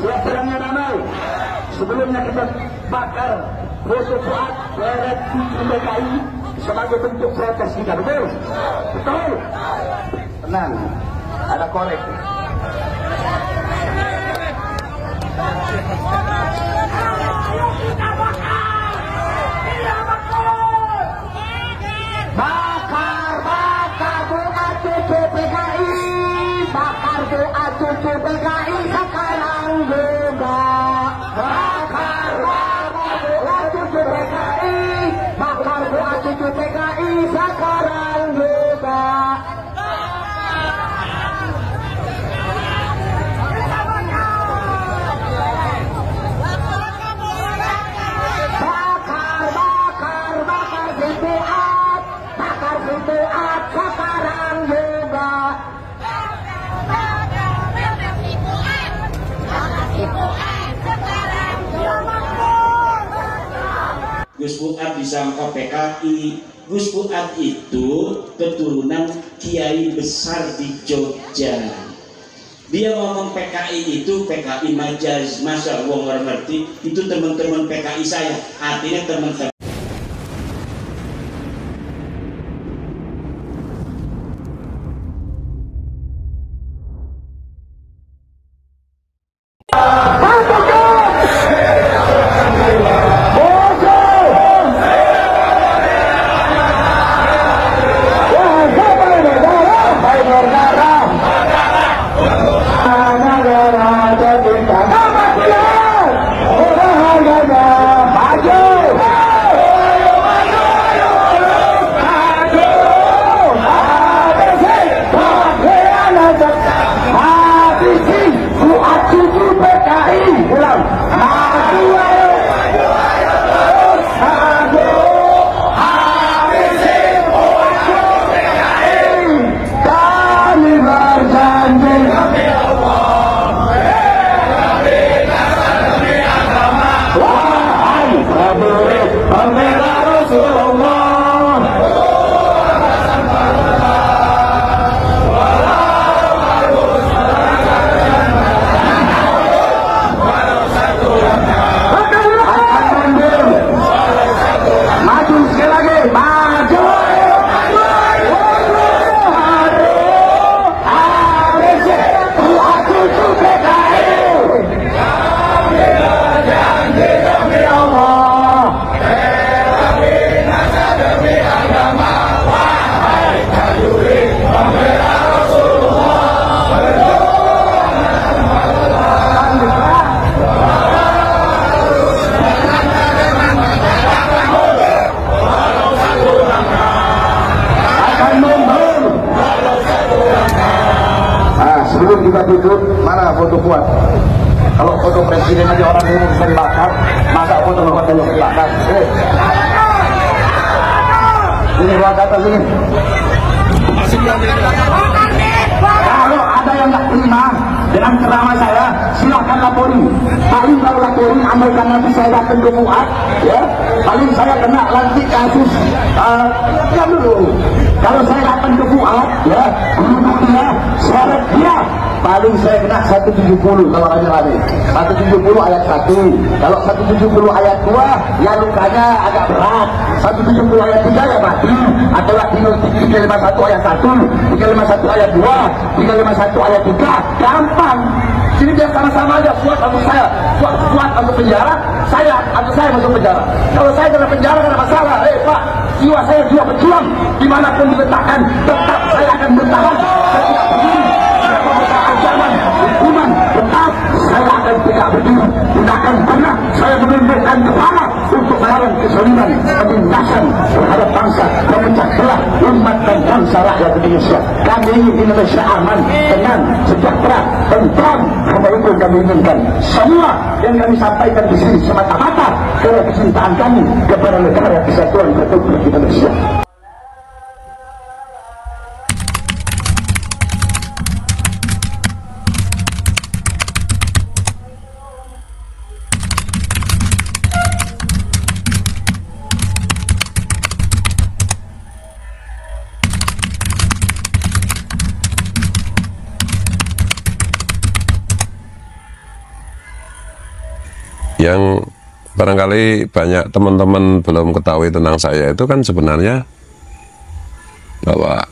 Suasananya damai. Sebelumnya kita bakar foto Fuad direksi DKI sebagai bentuk protes kita, betul? Betul? Tenang, ada korek. Bakar doa cucu PKI, bakar doa cucu PKI sekarang juga. Bakar doa cucu PKI, bakar doa cucu PKI sekarang juga. Gus Fuad disangka PKI. Gus Fuad itu keturunan kiai besar di Jogja. Dia ngomong PKI itu PKI majaz, masa wong orang ngerti itu teman-teman PKI saya. Artinya teman-teman kita tutup, mana foto Fuad? Kalau foto presiden aja orang umum bisa dibakar, masa foto Fuad yang dibakar? Ini Fuad kata sini. Kalau ada yang nggak terima dengan ceramah saya, silakan lapori. Paling kalau lapori, amalkan nanti saya datang ke Fuad, ya. Paling saya kena nanti kasus, ya dulu. Kalau saya datang ke Fuad, ya, dia, syarat dia. Paling saya kena 170 kalau rame-rame. 170 ayat 1. Kalau 170 ayat 2, ya lukanya agak berat. 170 ayat 3 ya mati. Atau lagi 351 ayat 1, 351 ayat 2, 351 ayat 3. Gampang. Jadi biar sama-sama aja. Fuad masuk saya, Fuad masuk penjara, saya masuk penjara. Kalau saya kena penjara karena masalah, Pak, jiwa saya jiwa pejuang. Dimanapun diletakkan, tetap saya akan bertahan. Saya tidak peduli. Ancaman, hukuman, tetap saya akan tegak berdiri. Tidak akan pernah saya menundukkan kepala untuk melawan kezaliman, penindasan terhadap bangsa, memecah belah umat dan bangsa rakyat Indonesia. Kami ingin Indonesia aman, tenang, sejahtera, tentram. Karena itu kami inginkan semua yang kami sampaikan di sini semata-mata karena kecintaan kami kepada negara kesatuan Republik Indonesia. Yang barangkali banyak teman-teman belum ketahui tentang saya itu kan sebenarnya bahwa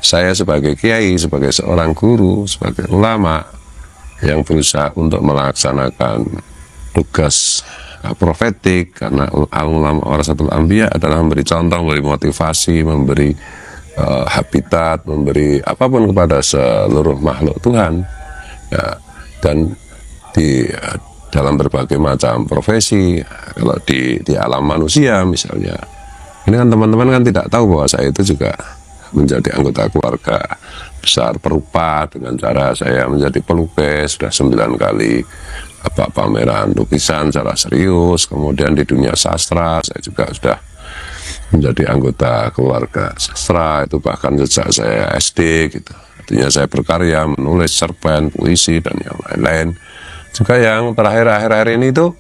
saya sebagai kiai, sebagai seorang guru, sebagai ulama yang berusaha untuk melaksanakan tugas profetik, karena ulama warasatul anbiya adalah memberi contoh, memberi motivasi, memberi habitat, memberi apapun kepada seluruh makhluk Tuhan ya. Dan di dalam berbagai macam profesi, kalau di alam manusia misalnya, ini kan teman-teman kan tidak tahu bahwa saya itu juga menjadi anggota keluarga besar Perupa dengan cara saya menjadi pelukis, sudah 9 kali pameran lukisan secara serius. Kemudian di dunia sastra saya juga sudah menjadi anggota keluarga sastra, itu bahkan sejak saya SD gitu. Artinya saya berkarya menulis cerpen, puisi dan yang lain-lain. Juga yang terakhir akhir-akhir ini itu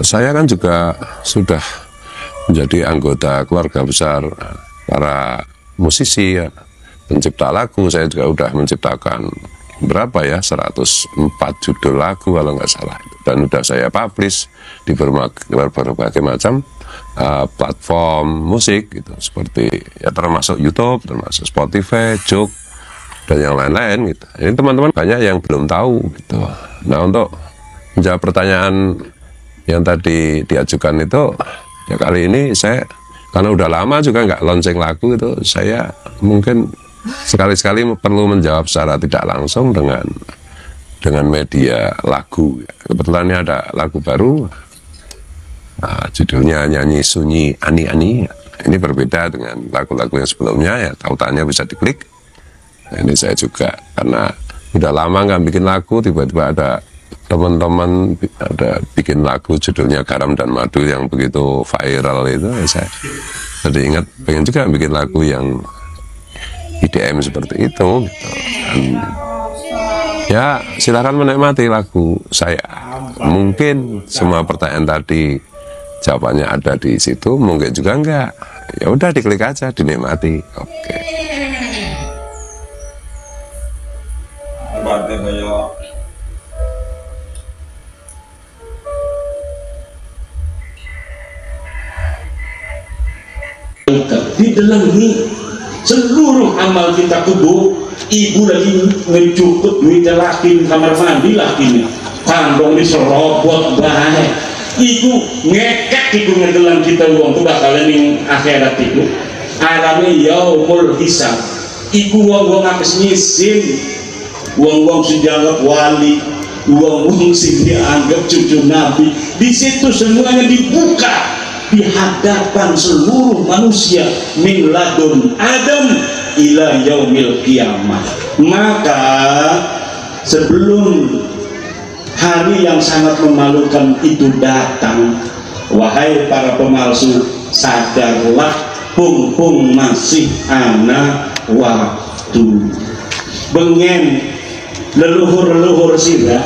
saya kan juga sudah menjadi anggota keluarga besar para musisi ya, pencipta lagu. Saya juga sudah menciptakan berapa ya, 104 judul lagu kalau nggak salah, dan sudah saya publish di berbagai macam platform musik gitu, seperti ya termasuk YouTube, termasuk Spotify, Jok dan yang lain-lain gitu. Ini teman-teman banyak yang belum tahu gitu. Nah, untuk menjawab pertanyaan yang tadi diajukan itu, ya kali ini saya karena udah lama juga nggak launching lagu itu, saya mungkin sekali-sekali perlu menjawab secara tidak langsung dengan media lagu. Kebetulan ini ada lagu baru, judulnya Nyanyi Sunyi Ani Ani. Ini berbeda dengan lagu-lagu yang sebelumnya ya, tautannya bisa diklik. Nah, ini saya juga karena udah lama nggak bikin lagu, tiba-tiba ada teman-teman ada bikin lagu judulnya Garam dan Madu yang begitu viral itu, ya saya jadi ingat pengen juga bikin lagu yang IDM seperti itu gitu. Dan ya silakan menikmati lagu saya. Mungkin semua pertanyaan tadi jawabannya ada di situ, mungkin juga enggak. Ya udah diklik aja, dinikmati. Oke. Di dalam ini seluruh amal kita kubu, ibu lagi ngejukut duitnya lakin kamar mandi lakin kandong diserobot baik ibu ngekek ibu ngedelang kita uang tuh bakalan yang akhirat itu alami yaumul hisab. Ibu uang ngapes nyisin, uang sejanggap wali, uang sing dianggap cucu nabi, di situ semuanya dibuka di hadapan seluruh manusia min ladun Adam ila yaumil qiyamah. Maka sebelum hari yang sangat memalukan itu datang, wahai para pemalsu, sadarlah pung masih ana waktu. Bengen leluhur sirah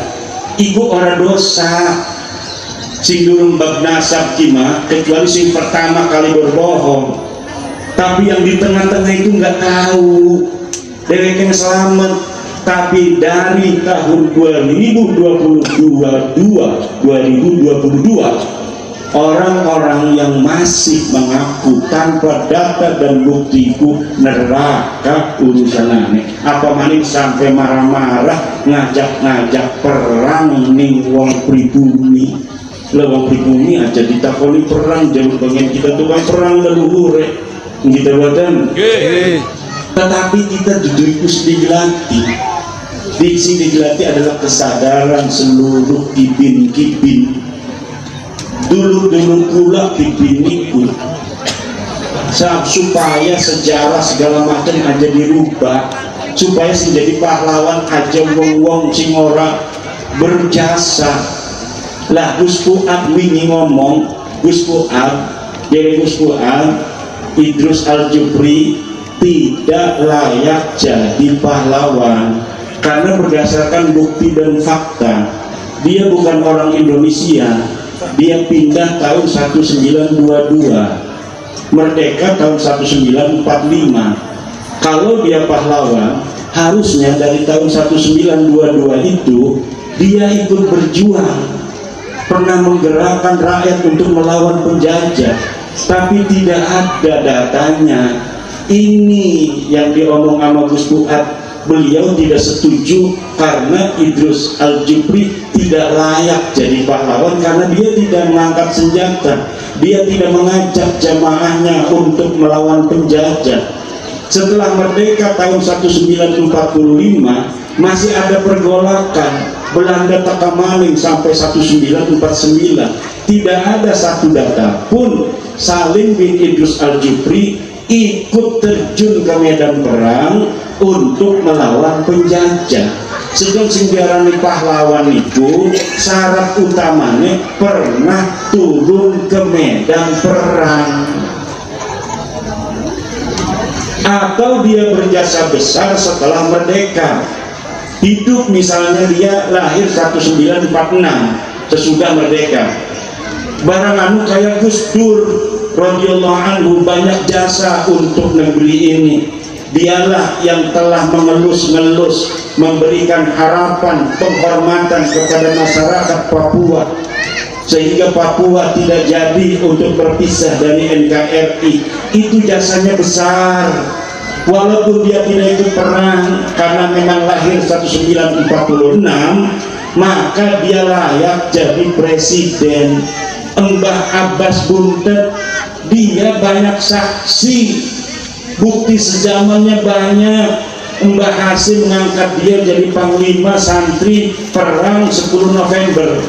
ibu ora dosa sing durung bab nasab kima, kecuali sing pertama kali berbohong. Tapi yang di tengah-tengah itu nggak tahu deweknya selamat. Tapi dari tahun 2022 orang-orang yang masih mengaku tanpa data dan buktiku neraka urusan aneh. Apa maning sampai marah-marah ngajak-ngajak perang ning wong pribumi. Lewang pribumi aja ditakoni perang, jauh bagian kita tuh kan perang leluhur kita badan. Tetapi kita duduk itu digelanti. Diksi digelanti adalah kesadaran seluruh kibin dulu pula kibin itu supaya sejarah segala macam aja dirubah, supaya menjadi pahlawan aja wong sing ora berjasa. Lah Gus Fuad wingi ngomong, Gus Fuad Idrus Al-Jubri tidak layak jadi pahlawan karena berdasarkan bukti dan fakta dia bukan orang Indonesia, dia pindah tahun 1922, merdeka tahun 1945. Kalau dia pahlawan harusnya dari tahun 1922 itu dia ikut berjuang pernah menggerakkan rakyat untuk melawan penjajah, tapi tidak ada datanya. Ini yang diomong sama Gus Fuad. Beliau tidak setuju karena Idrus Al-Jupri tidak layak jadi pahlawan karena dia tidak mengangkat senjata, dia tidak mengajak jamaahnya untuk melawan penjajah. Setelah merdeka tahun 1945 masih ada pergolakan Belanda Takamaling sampai 1949. Tidak ada satu data pun Salim bin Idrus Al-Jupri ikut terjun ke medan perang untuk melawan penjajah. Sedang singgarani pahlawan itu syarat utamanya pernah turun ke medan perang atau dia berjasa besar setelah merdeka. Hidup misalnya dia lahir 1946 sesudah merdeka, barang anu kayak Gus Dur radhiyallahu anhu banyak jasa untuk negeri ini. Dialah yang telah mengelus-ngelus, memberikan harapan, penghormatan kepada masyarakat Papua sehingga Papua tidak jadi untuk berpisah dari NKRI. Itu jasanya besar. Walaupun dia tidak ikut perang karena memang lahir 1946, maka dia layak jadi presiden. Mbah Abbas Buntet, dia banyak saksi, bukti sejamannya banyak. Mbah Hasim mengangkat dia jadi panglima santri perang 10 November.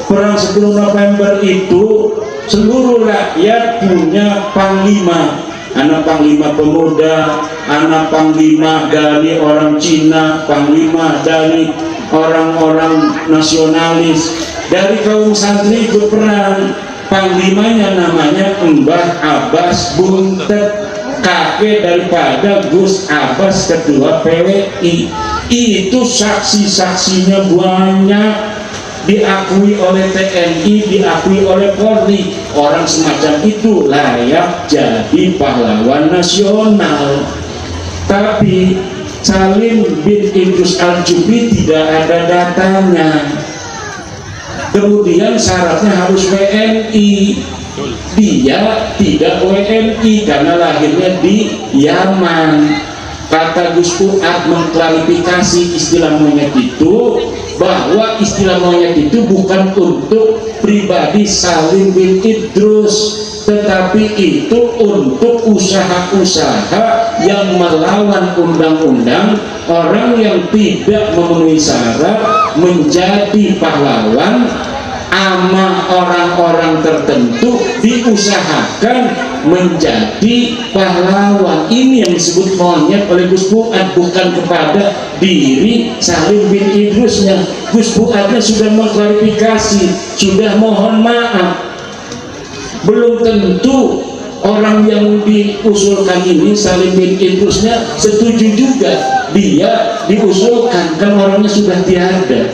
Perang 10 November itu seluruh rakyat punya panglima. Anak panglima pemuda, anak panglima dari orang Cina, panglima dari orang-orang nasionalis. Dari kaum santri ikut perang, panglimanya namanya Mbah Abbas Buntet, kakek daripada Gus Abbas ketua PWI. Itu saksi-saksinya banyak, diakui oleh TNI, diakui oleh Polri. Orang semacam itu layak jadi pahlawan nasional. Tapi Salim bin Idrus Al-Jupri tidak ada datanya. Kemudian syaratnya harus WNI. Dia tidak WNI karena lahirnya di Yaman. Kata Gus Fuad mengklarifikasi istilah monyet itu, bahwa istilah monyet itu bukan untuk pribadi Salim bin Idrus, tetapi itu untuk usaha-usaha yang melawan undang-undang. Orang yang tidak memenuhi syarat menjadi pahlawan ama orang-orang tertentu diusahakan menjadi pahlawan. Ini yang disebut monyet oleh Gus Fuad, bukan kepada diri Salim bin Idrusnya. Gus Fuadnya sudah mengklarifikasi, sudah mohon maaf. Belum tentu orang yang diusulkan ini Salim bin Idrusnya setuju juga. Dia diusulkan kan orangnya sudah tiada.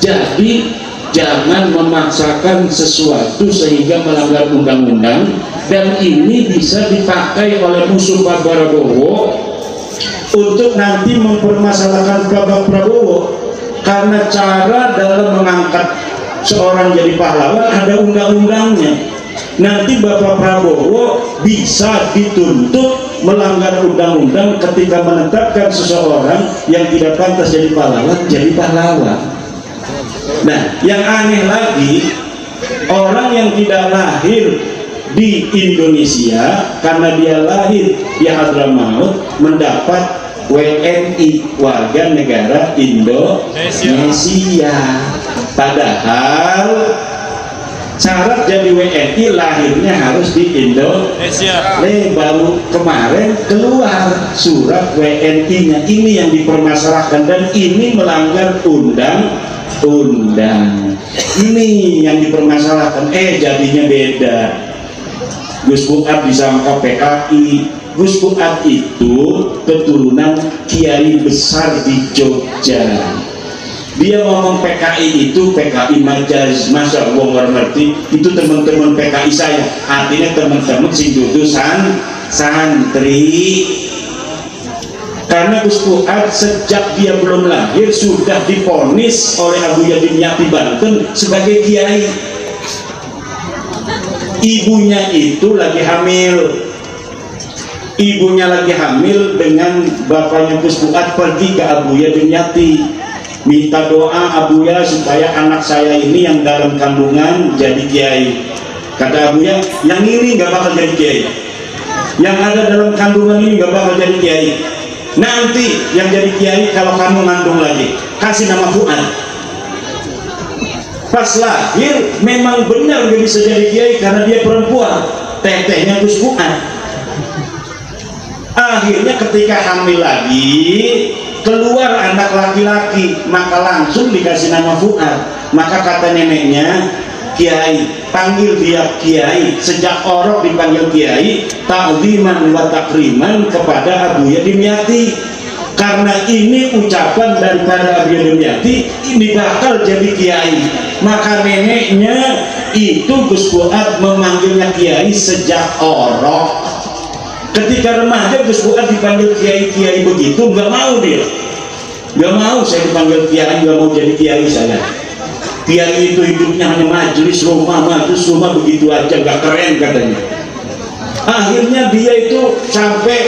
Jadi jangan memaksakan sesuatu sehingga melanggar undang-undang. Dan ini bisa dipakai oleh musuh Pak Prabowo untuk nanti mempermasalahkan Pak Prabowo, karena cara dalam mengangkat seorang jadi pahlawan ada undang-undangnya. Nanti Bapak Prabowo bisa dituntut melanggar undang-undang ketika menetapkan seseorang yang tidak pantas jadi pahlawan. Nah, yang aneh lagi, orang yang tidak lahir di Indonesia karena dia lahir di Hadramaut mendapat WNI, warga negara Indonesia. Padahal syarat jadi WNI lahirnya harus di Indonesia. Baru kemarin keluar surat WNI-nya. Ini yang dipermasalahkan dan ini melanggar undang-undang. Ini yang dipermasalahkan. Jadinya beda. Gus Fuad disangka PKI. Gus Fuad itu keturunan kiai besar di Jogja. Dia ngomong PKI itu PKI majaz, masa gua nggak ngerti. Itu teman-teman PKI saya, artinya teman-teman sing dudu santri. Karena Gus Fuad sejak dia belum lahir sudah divonis oleh Abu Yadim Yati Banten sebagai kiai. ibunya itu lagi hamil. Ibunya lagi hamil dengan bapaknya Gus Fuad pergi ke Abuya Dimyati, minta doa Abuya supaya anak saya ini yang dalam kandungan jadi kiai. Kata Abuya, yang ini nggak bakal jadi kiai, yang ada dalam kandungan ini nggak bakal jadi kiai. Nanti yang jadi kiai kalau kamu ngandung lagi, kasih nama Fuad. Pas lahir memang benar nggak bisa jadi kiai karena dia perempuan, tetehnya Gus Fuad. Akhirnya ketika hamil lagi keluar anak laki-laki, maka langsung dikasih nama Fuad. Maka kata neneknya, kiai, panggil dia kiai. Sejak orok dipanggil kiai, ta'ziman wa takriman kepada Abuya Dimyati, karena ini ucapan daripada Abuya Dimyati, ini bakal jadi kiai. Maka neneknya itu Gus Fuad memanggilnya kiai sejak orok. Ketika remaja Gus Fuad dipanggil kiai-kiai begitu, nggak mau dia, nggak mau saya dipanggil kiai, nggak mau jadi kiai saya. Kiai itu hidupnya hanya majelis rumah begitu aja, nggak keren katanya. Akhirnya dia itu sampai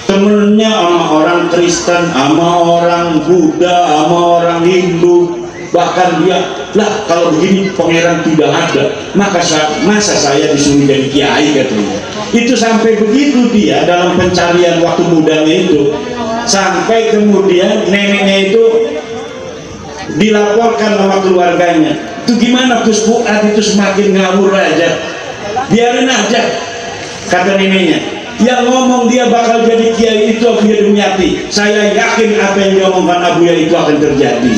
temennya sama orang Kristen, sama orang Buddha, sama orang Hindu, bahkan dia lah kalau begini pangeran tidak ada, masa saya disuruh jadi kiai katanya. Itu sampai begitu dia dalam pencarian waktu mudanya itu, sampai kemudian neneknya itu dilaporkan sama keluarganya. Itu gimana Gus Fuad itu semakin ngawur aja, biarin aja kata neneknya. Yang ngomong dia bakal jadi kiai itu Abuya Dimyati, saya yakin apa yang diomongkan Abuya itu akan terjadi.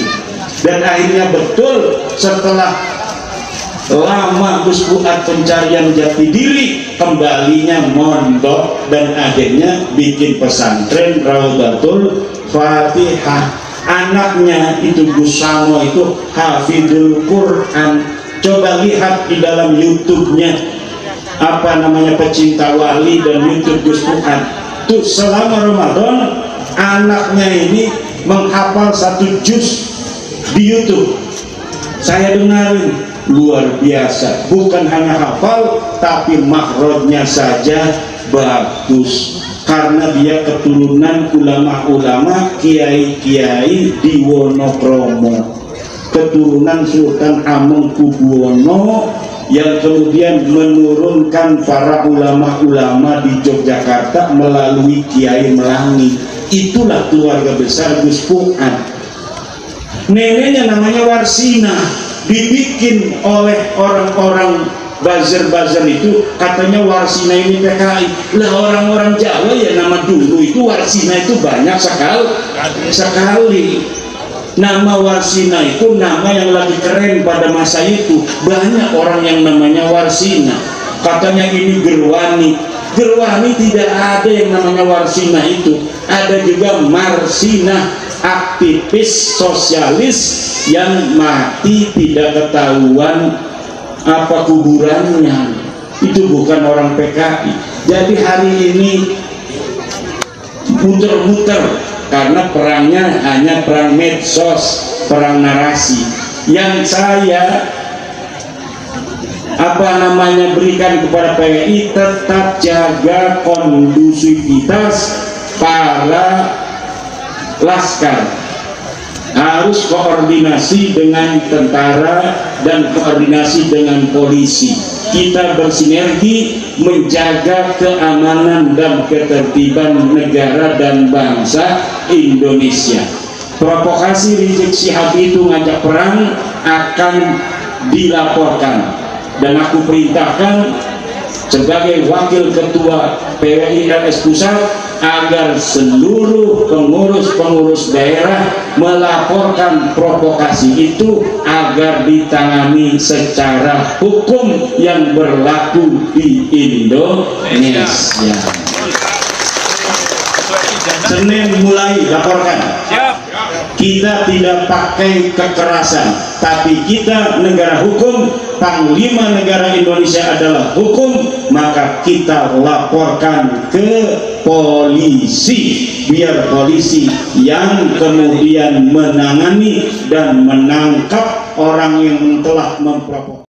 Dan akhirnya betul, setelah lama Gus Fuad pencarian jati diri, kembalinya mondok dan akhirnya bikin pesantren Raudatul Fatihah. Anaknya itu Gus Samo itu hafidul Quran. Coba lihat di dalam YouTube-nya apa namanya, Pecinta Wali dan YouTube Gus Fuad. Tuh selama Ramadan anaknya ini menghafal 1 juz di YouTube. Saya dengarin, luar biasa, bukan hanya hafal tapi makhrajnya saja bagus, karena dia keturunan ulama-ulama kiai-kiai di Wonokromo, keturunan Sultan Hamengkubuwono yang kemudian menurunkan para ulama-ulama di Yogyakarta melalui Kiai Melangi. Itulah keluarga besar Gus Fuad. Neneknya namanya Warsina, dibikin oleh orang-orang buzzer-buzzer itu, katanya Warsina ini PKI. Lah orang-orang Jawa ya nama dulu itu Warsina itu banyak sekali. Nama Warsina itu nama yang lagi keren pada masa itu. Banyak orang yang namanya Warsina. Katanya ini Gerwani. Gerwani tidak ada yang namanya Warsina itu. Ada juga Marsina, aktivis sosialis yang mati tidak ketahuan apa kuburannya. Itu bukan orang PKI. Jadi hari ini muter-muter karena perangnya hanya perang medsos, perang narasi. Yang saya berikan kepada PKI, tetap jaga kondusivitas para laskar, harus koordinasi dengan tentara dan koordinasi dengan polisi. Kita bersinergi menjaga keamanan dan ketertiban negara dan bangsa Indonesia. Provokasi Rizik Syihab itu ngajak perang akan dilaporkan, dan aku perintahkan sebagai wakil ketua PWI RS Pusat agar seluruh pengurus-pengurus daerah melaporkan provokasi itu agar ditangani secara hukum yang berlaku di Indonesia. Senin mulai laporkan. Kita tidak pakai kekerasan, tapi kita negara hukum, Panglima Negara Indonesia adalah hukum, maka kita laporkan ke polisi, biar polisi yang kemudian menangani dan menangkap orang yang telah memprovokasi.